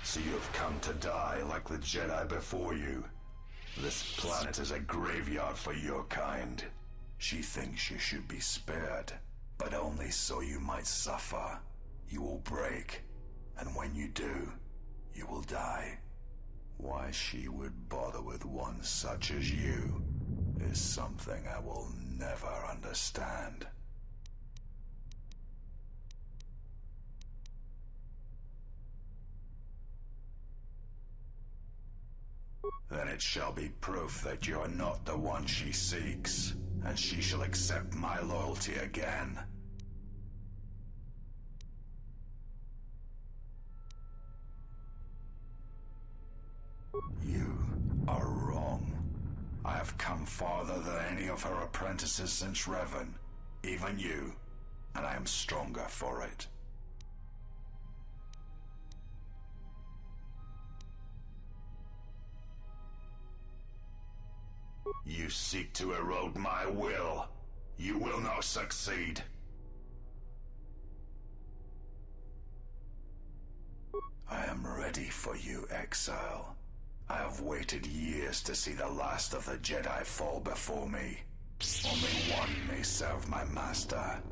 So you've come to die like the Jedi before you. This planet is a graveyard for your kind. She thinks you should be spared, but only so you might suffer. You will break, and when you do, you will die. Why she would bother with one such as you is something I will never understand. Then it shall be proof that you are not the one she seeks, and she shall accept my loyalty again. You are wrong. I have come farther than any of her apprentices since Revan, even you, and I am stronger for it. You seek to erode my will. You will not succeed. I am ready for you, exile. I have waited years to see the last of the Jedi fall before me. Only one may serve my master.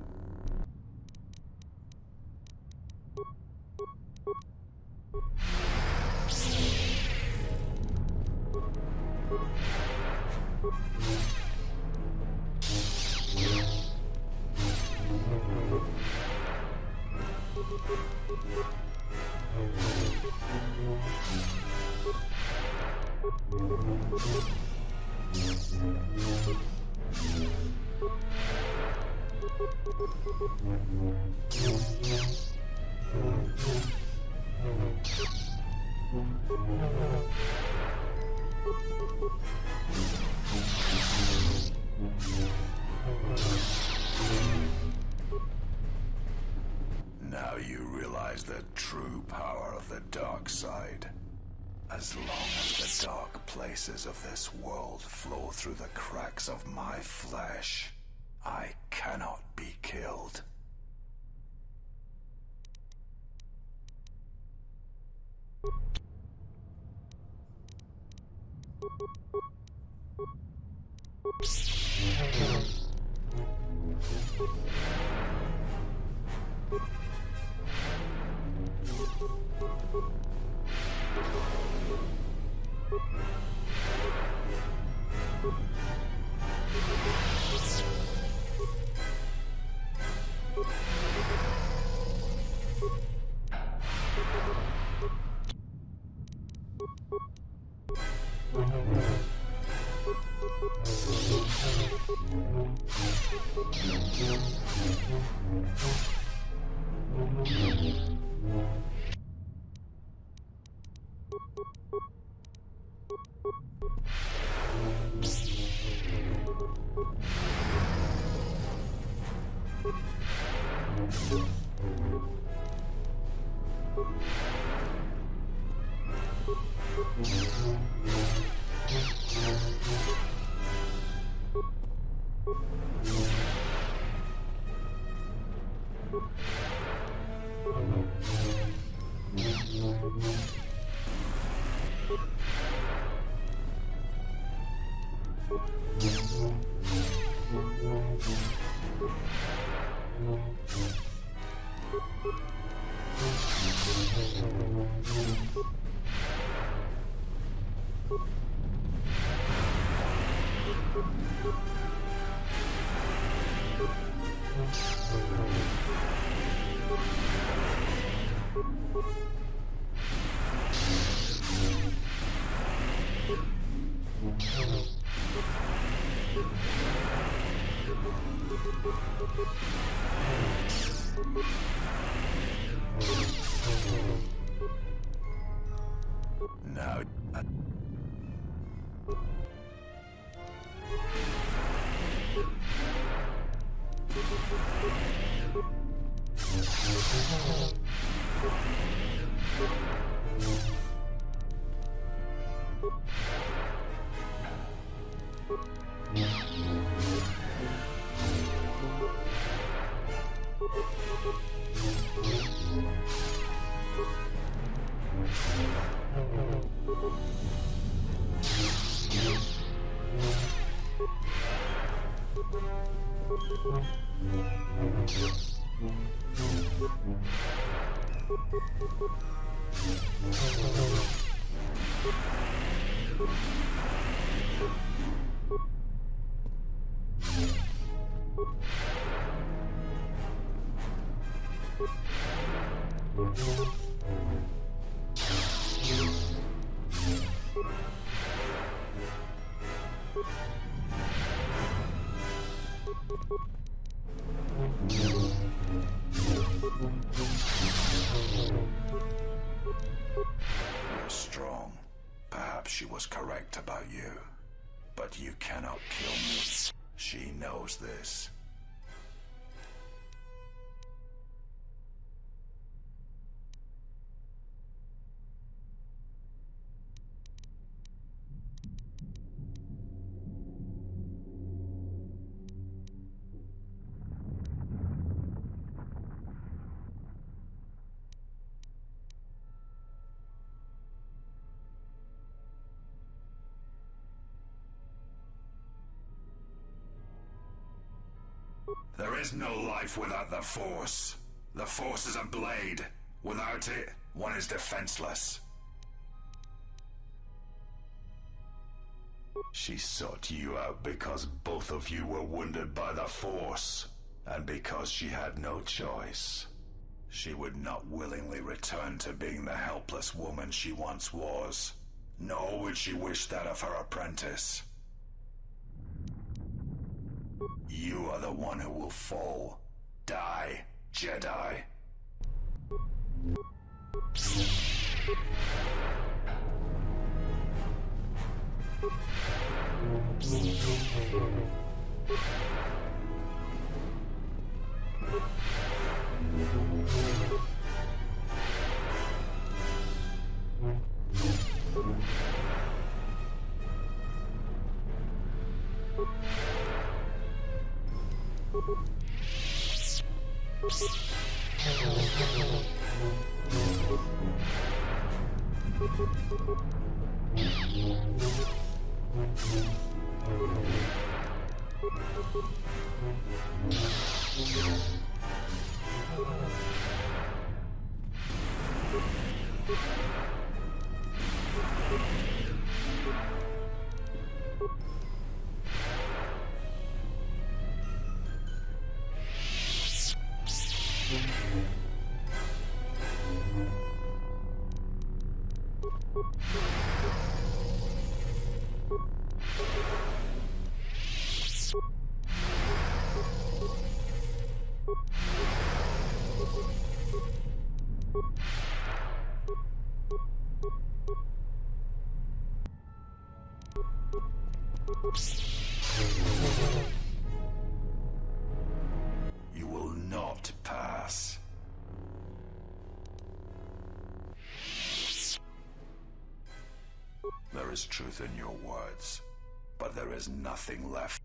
Now you realize the true power of the dark side. As long as the dark places of this world flow through the cracks of my flesh, I cannot be killed. Now, you're strong. Perhaps she was correct about you. But you cannot kill me. She knows this. There is no life without the Force. The Force is a blade. Without it, one is defenseless. She sought you out because both of you were wounded by the Force, and because she had no choice. She would not willingly return to being the helpless woman she once was, nor would she wish that of her apprentice. You are the one who will fall. Die, Jedi. You will not pass. There is truth in your words, but there is nothing left.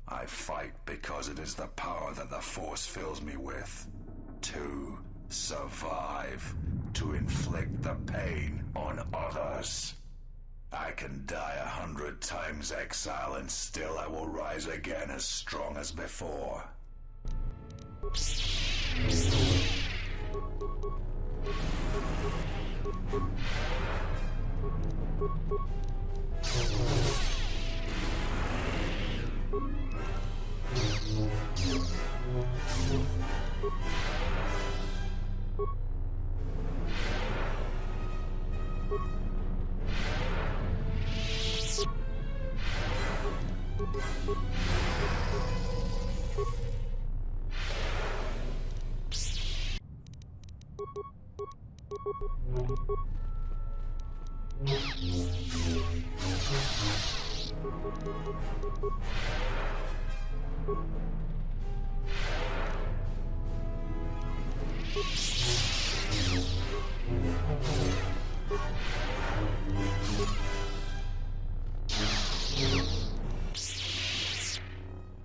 I fight because it is the power that the Force fills me with. To survive, to inflict the pain on others. I can die 100 times exile and still I will rise again as strong as before.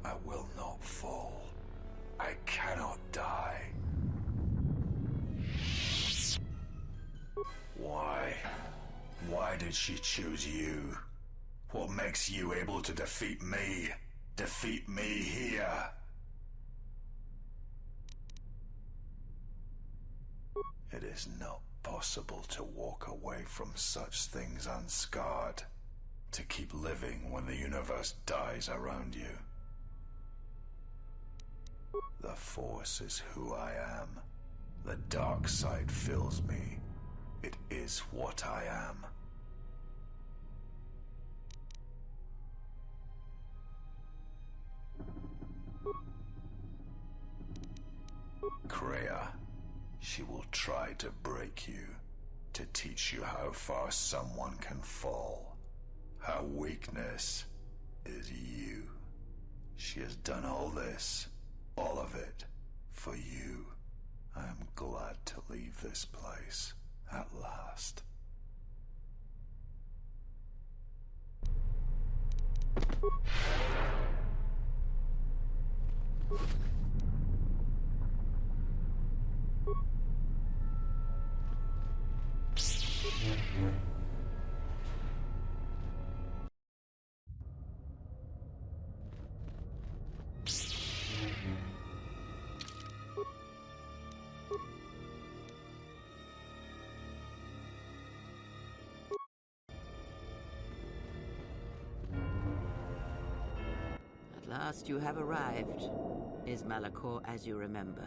I will not fall. I cannot die. Why? Why did she choose you? What makes you able to defeat me? Defeat me here? It is not possible to walk away from such things unscarred. To keep living when the universe dies around you. The Force is who I am. The dark side fills me. It is what I am. Kreia, she will try to break you, to teach you how far someone can fall. Her weakness is you. She has done all this, all of it, for you. I am glad to leave this place, at last. last, you have arrived. Is Malachor as you remember?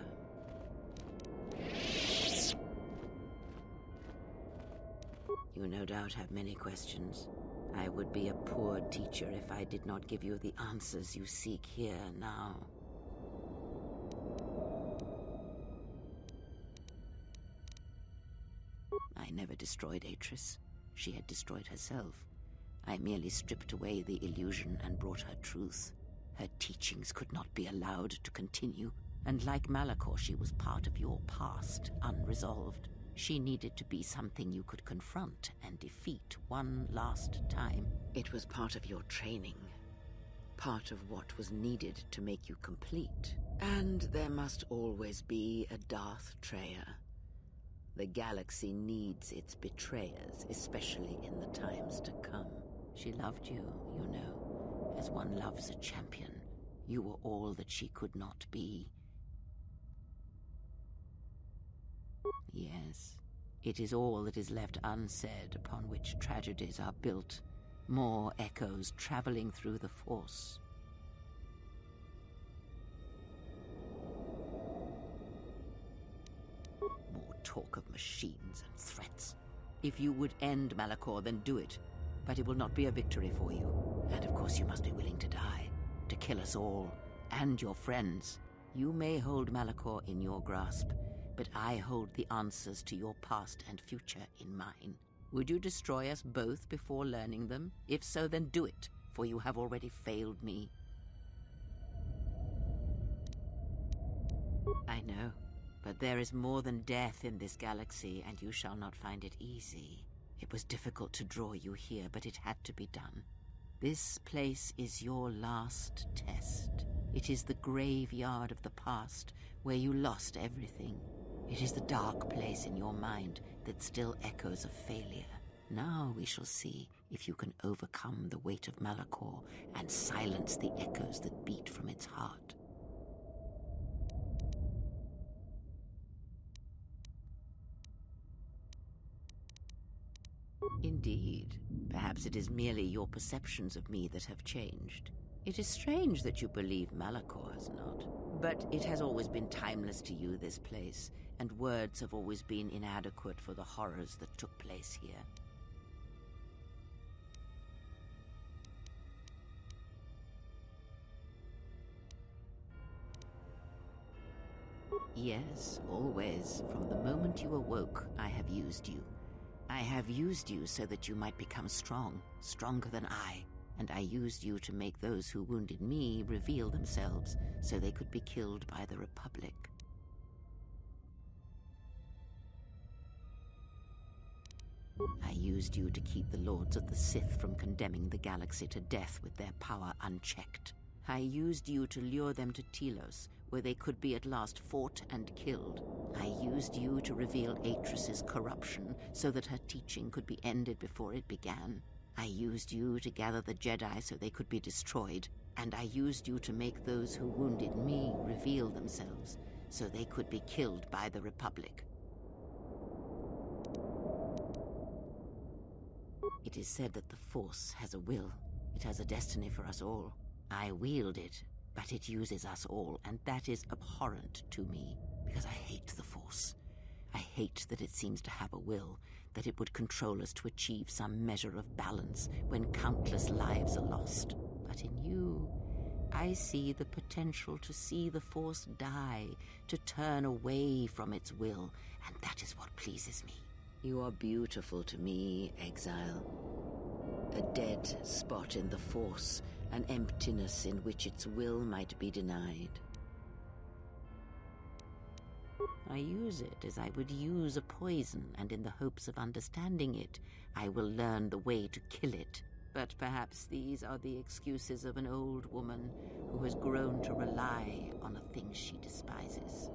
You no doubt have many questions. I would be a poor teacher if I did not give you the answers you seek here now. I never destroyed Atris. She had destroyed herself. I merely stripped away the illusion and brought her truth. Her teachings could not be allowed to continue, and like Malachor, she was part of your past, unresolved. She needed to be something you could confront and defeat one last time. It was part of your training, part of what was needed to make you complete. And there must always be a Darth Treya. The galaxy needs its betrayers, especially in the times to come. She loved you, you know, as one loves a champion. You were all that she could not be. Yes, it is all that is left unsaid upon which tragedies are built. More echoes traveling through the Force. More talk of machines and threats. If you would end Malachor, then do it. But it will not be a victory for you. And of course you must be willing to die. To kill us all. And your friends. You may hold Malachor in your grasp, but I hold the answers to your past and future in mine. Would you destroy us both before learning them? If so, then do it, for you have already failed me. I know, but there is more than death in this galaxy, and you shall not find it easy. It was difficult to draw you here, but it had to be done. This place is your last test. It is the graveyard of the past, where you lost everything. It is the dark place in your mind that still echoes of failure. Now we shall see if you can overcome the weight of Malachor and silence the echoes that beat from its heart. Indeed. Perhaps it is merely your perceptions of me that have changed. It is strange that you believe Malachor has not. But it has always been timeless to you, this place, and words have always been inadequate for the horrors that took place here. Yes, always. From the moment you awoke, I have used you. I have used you so that you might become strong, stronger than I. And I used you to make those who wounded me reveal themselves, so they could be killed by the Republic. I used you to keep the Lords of the Sith from condemning the galaxy to death with their power unchecked. I used you to lure them to Telos, where they could be at last fought and killed. I used you to reveal Atris's corruption, so that her teaching could be ended before it began. I used you to gather the Jedi so they could be destroyed, and I used you to make those who wounded me reveal themselves, so they could be killed by the Republic. It is said that the Force has a will. It has a destiny for us all. I wield it, but it uses us all, and that is abhorrent to me, because I hate the Force. I hate that it seems to have a will, that it would control us to achieve some measure of balance when countless lives are lost. But in you, I see the potential to see the Force die, to turn away from its will, and that is what pleases me. You are beautiful to me, Exile. A dead spot in the Force, an emptiness in which its will might be denied. I use it as I would use a poison, and in the hopes of understanding it, I will learn the way to kill it. But perhaps these are the excuses of an old woman who has grown to rely on a thing she despises.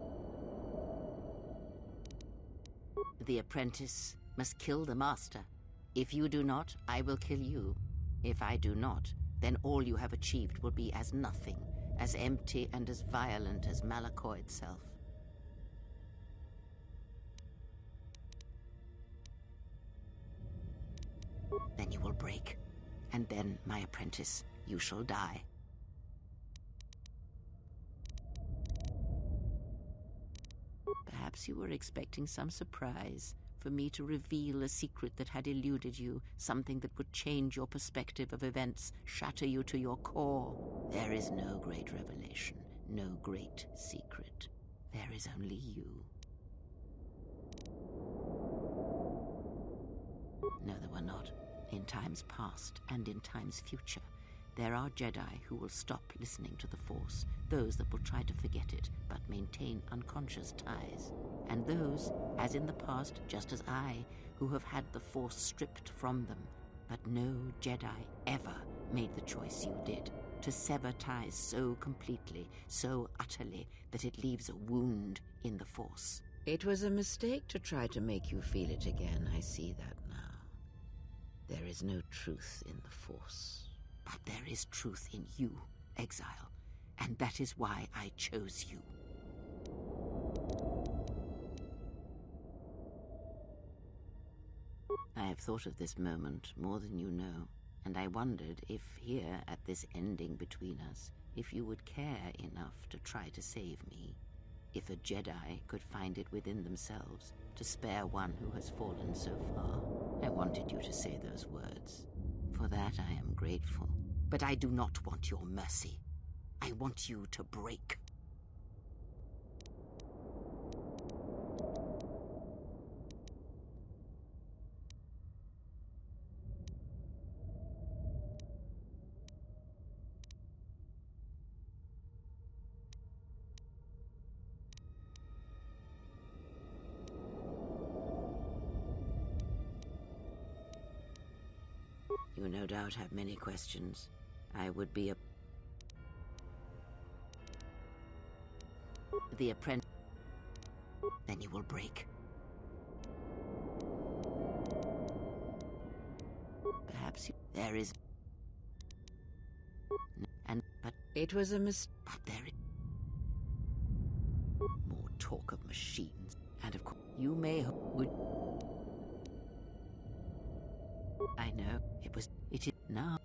The apprentice must kill the master. If you do not, I will kill you. If I do not, then all you have achieved will be as nothing, as empty and as violent as Malachor itself. Then you will break, and then, my apprentice, you shall die. Perhaps you were expecting some surprise, for me to reveal a secret that had eluded you, something that would change your perspective of events, shatter you to your core. There is no great revelation, no great secret. There is only you. No, there were not. In times past and in times future, there are Jedi who will stop listening to the Force, those that will try to forget it but maintain unconscious ties, and those, as in the past, just as I, who have had the Force stripped from them. But no Jedi ever made the choice you did, to sever ties so completely, so utterly, that it leaves a wound in the Force. It was a mistake to try to make you feel it again. I see that now. There is no truth in the Force. But there is truth in you, Exile, and that is why I chose you. I have thought of this moment more than you know, and I wondered if here, at this ending between us, if you would care enough to try to save me, if a Jedi could find it within themselves to spare one who has fallen so far. I wanted you to say those words. For that I am grateful. But I do not want your mercy. I want you to break. You no doubt have many questions. I would be the apprentice. Then you will break. Perhaps there is. But it was a But there is more talk of machines, and of course you would. I know it was. It is now.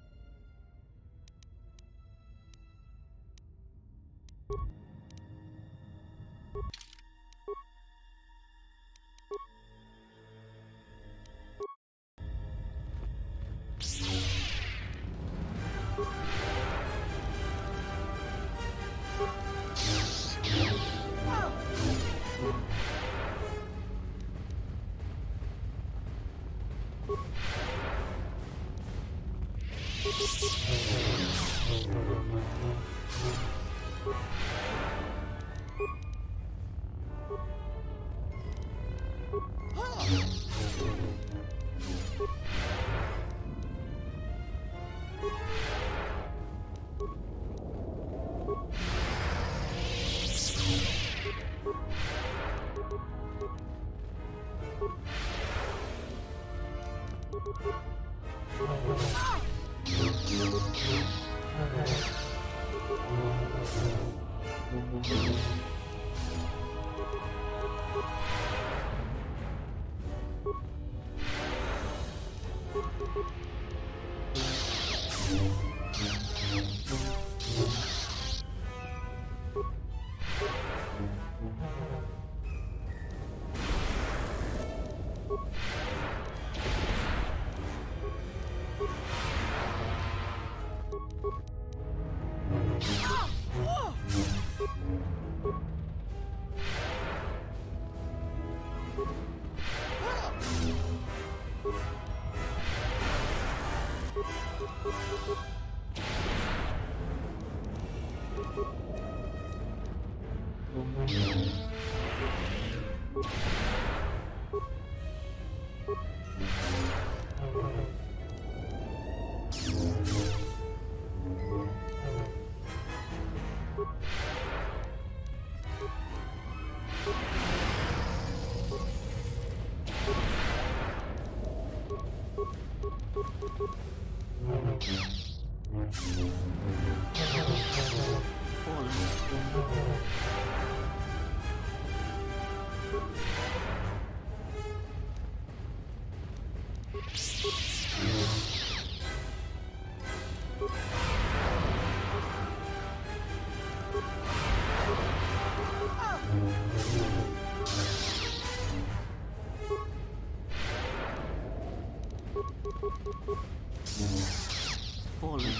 Fallen.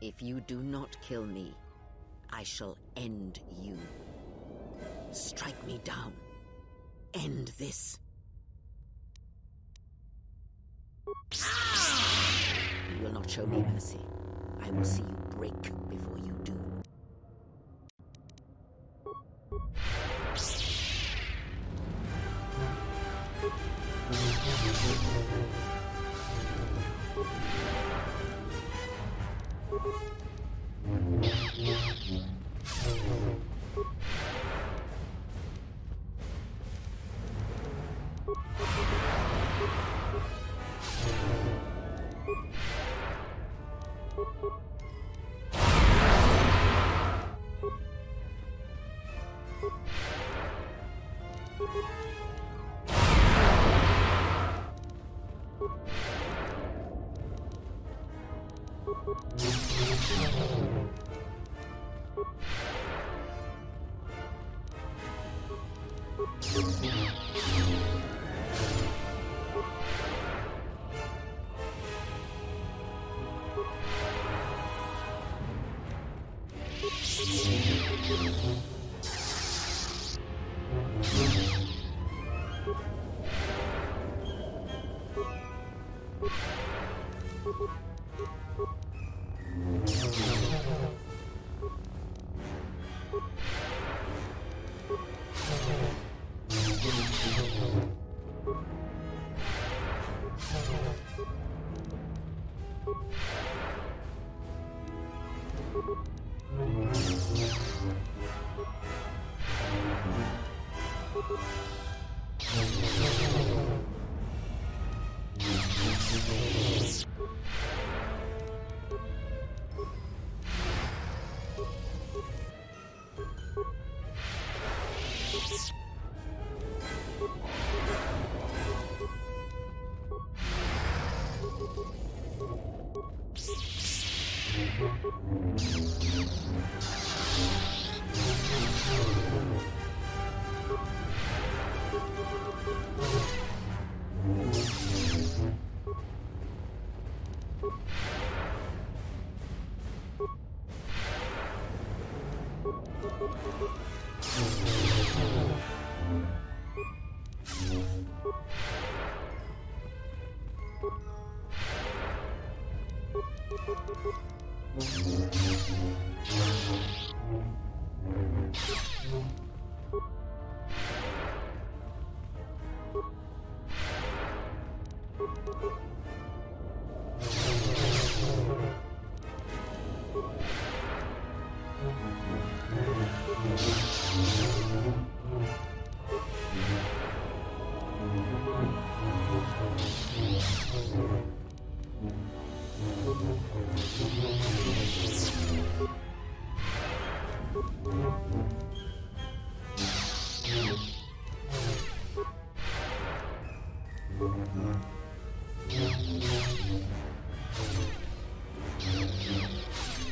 If you do not kill me, I shall end you. Strike me down. End this. You will not show me mercy. I will see you break before you do.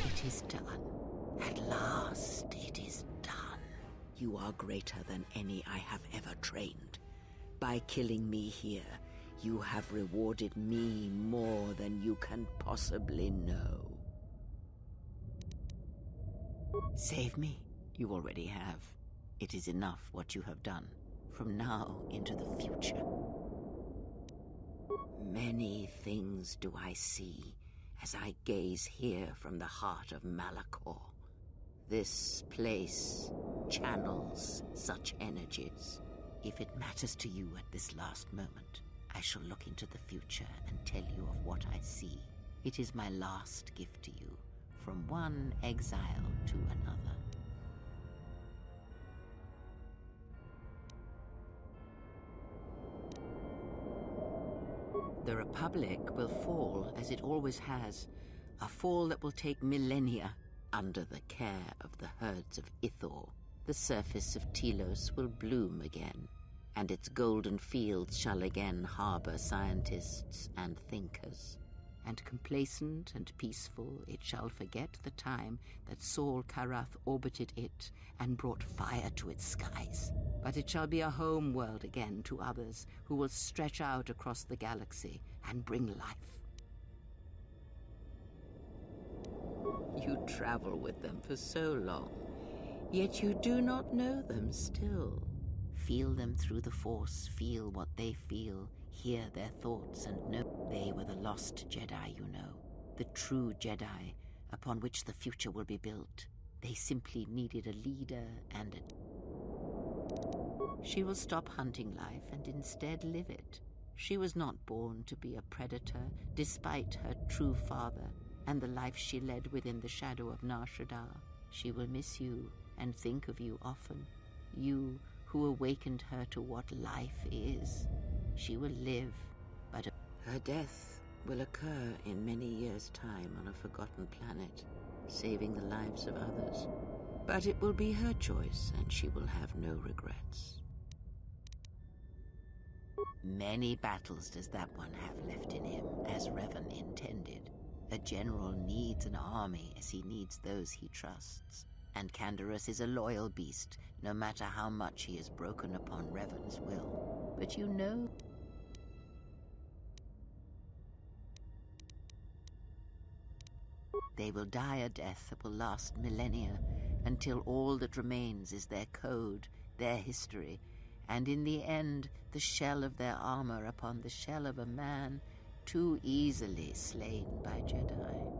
It is done. At last, it is done. You are greater than any I have ever trained. By killing me here, you have rewarded me more than you can possibly know. Save me. You already have. It is enough what you have done. From now into the future. Many things do I see as I gaze here from the heart of Malachor. This place channels such energies. If it matters to you at this last moment, I shall look into the future and tell you of what I see. It is my last gift to you, from one exile to another. The Republic will fall as it always has, a fall that will take millennia. Under the care of the herds of Ithor, the surface of Telos will bloom again, and its golden fields shall again harbor scientists and thinkers. And complacent and peaceful, it shall forget the time that Saul Karath orbited it and brought fire to its skies. But it shall be a home world again to others who will stretch out across the galaxy and bring life. You travel with them for so long, yet you do not know them still. Feel them through the Force, feel what they feel, hear their thoughts, and know they were the lost Jedi, you know. The true Jedi, upon which the future will be built. They simply needed a leader and a... She will stop hunting life and instead live it. She was not born to be a predator, despite her true father and the life she led within the shadow of Nar Shaddaa. She will miss you and think of you often. You who awakened her to what life is. She will live, but her death will occur in many years' time on a forgotten planet, saving the lives of others. But it will be her choice, and she will have no regrets. Many battles does that one have left in him, as Revan intended. A general needs an army as he needs those he trusts. And Canderous is a loyal beast, no matter how much he has broken upon Revan's will. But you know... They will die a death that will last millennia, until all that remains is their code, their history, and in the end, the shell of their armor upon the shell of a man too easily slain by Jedi.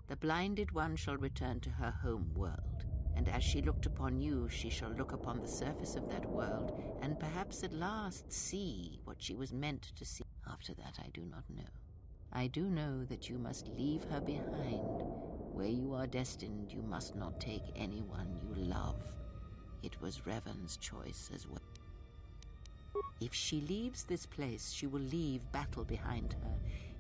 The blinded one shall return to her home world, and as she looked upon you, she shall look upon the surface of that world, and perhaps at last see what she was meant to see. After that, I do not know. I do know that you must leave her behind. Where you are destined, you must not take anyone you love. It was Revan's choice as well. If she leaves this place, she will leave battle behind her,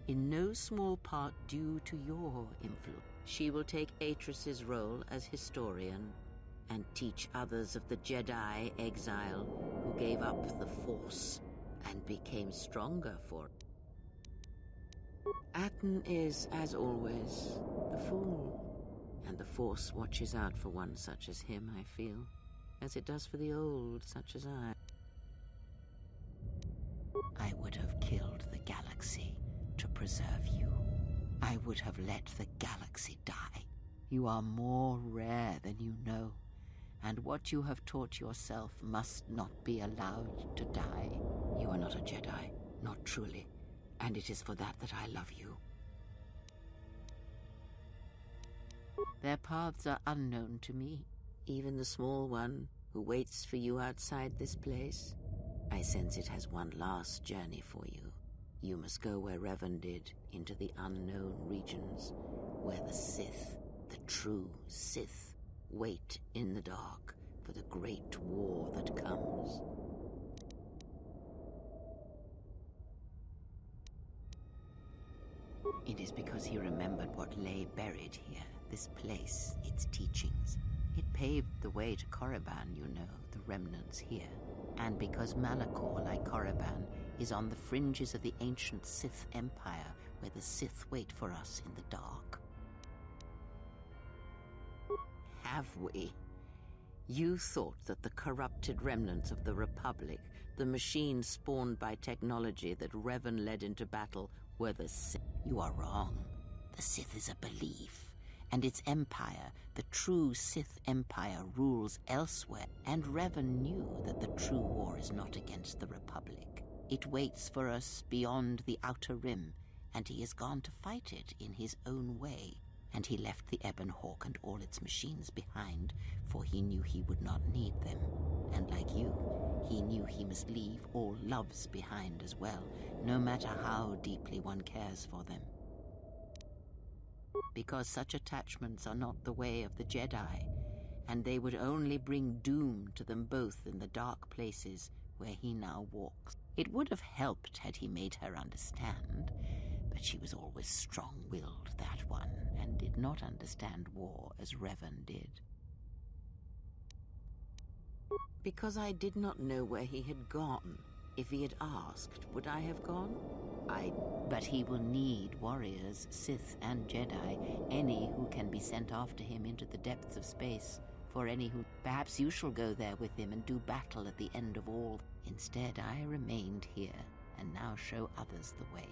in no small part due to your influence. She will take Atris's role as historian, and teach others of the Jedi exile who gave up the Force and became stronger for it. Atten is, as always, the fool. And the Force watches out for one such as him, I feel, as it does for the old such as I. I would have killed the galaxy to preserve you. I would have let the galaxy die. You are more rare than you know, and what you have taught yourself must not be allowed to die. You are not a Jedi, not truly, and it is for that I love you. Their paths are unknown to me, even the small one who waits for you outside this place. I sense it has one last journey for you. You must go where Revan did, into the unknown regions, where the Sith, the true Sith, wait in the dark for the great war that comes. It is because he remembered what lay buried here, this place, its teachings. It paved the way to Korriban, you know, the remnants here. And because Malachor, like Korriban, is on the fringes of the ancient Sith Empire, where the Sith wait for us in the dark. Have we? You thought that the corrupted remnants of the Republic, the machines spawned by technology that Revan led into battle, were the Sith. You are wrong. The Sith is a belief, and its empire, the true Sith Empire, rules elsewhere. And Revan knew that the true war is not against the Republic. It waits for us beyond the Outer Rim, and he has gone to fight it in his own way. And he left the Ebon Hawk and all its machines behind, for he knew he would not need them. And like you, he knew he must leave all loves behind as well, no matter how deeply one cares for them. Because such attachments are not the way of the Jedi, and they would only bring doom to them both in the dark places where he now walks. It would have helped had he made her understand, but she was always strong-willed, that one, and did not understand war as Revan did. Because I did not know where he had gone. If he had asked, would I have gone? But he will need warriors, Sith and Jedi, any who can be sent after him into the depths of space, for any who... Perhaps you shall go there with him and do battle at the end of all. Instead, I remained here, and now show others the way.